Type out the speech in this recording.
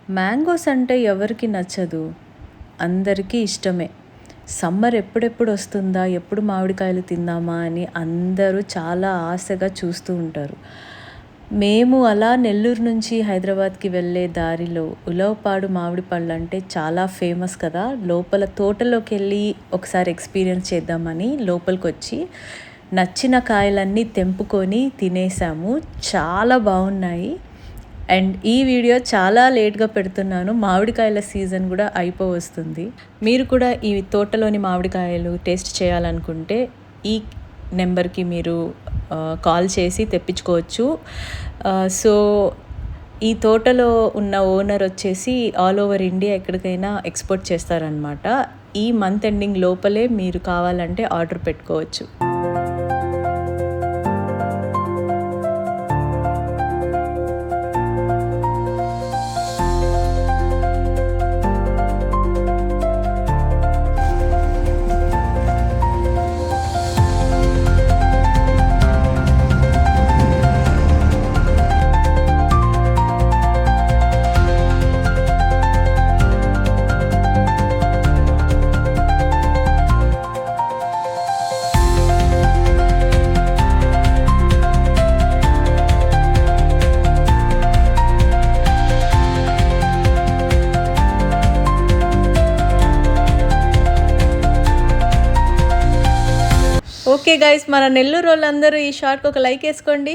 Mangoes అంటే ఎవరికి నచ్చదు? అందరికీ ఇష్టమే. సమ్మర్ ఎప్పుడెప్పుడు వస్తుందా? ఎప్పుడు మామిడికాయలు తిందామా అని అందరూ చాలా ఆశగా చూస్తూ ఉంటారు. మేము అలా నెల్లూరు నుంచి హైదరాబాద్‌కి వెళ్ళే దారిలో ఉలవపాడు మామిడి పళ్ళంటే చాలా ఫేమస్ కదా! లోపల తోటలోకెళ్ళి ఒకసారి ఎక్స్‌పీరియన్స్ చేద్దామని లోపలికొచ్చి నచ్చిన కాయలన్నీ తెంపుకొని తినేసాము. చాలా బావున్నాయి. అండ్ ఈ వీడియో చాలా లేట్‌గా పెడుతున్నాను. మామిడికాయల సీజన్ గూడా అయిపోవస్తుంది. మీరు కూడా ఈ తోటలోని మామిడికాయలు టేస్ట్ చేయాలనుకుంటే ఈ నెంబర్‌కి మీరు కాల్ చేసి తెప్పించుకోవచ్చు. సో, ఈ తోటలో ఉన్న ఓనర్ వచ్చేసి ఆల్ ఓవర్ ఇండియా ఎక్కడికైనా ఎక్స్‌పోర్ట్ చేస్తారనమాట. ఈ మంత్ ఎండింగ్ లోపలే మీరు కావాలంటే ఆర్డర్ పెట్టుకోవచ్చు. ఓకే గైస్, మన నెల్లూరు వాళ్ళందరూ ఈ షార్ట్‌కి ఒక లైక్ వేసుకోండి.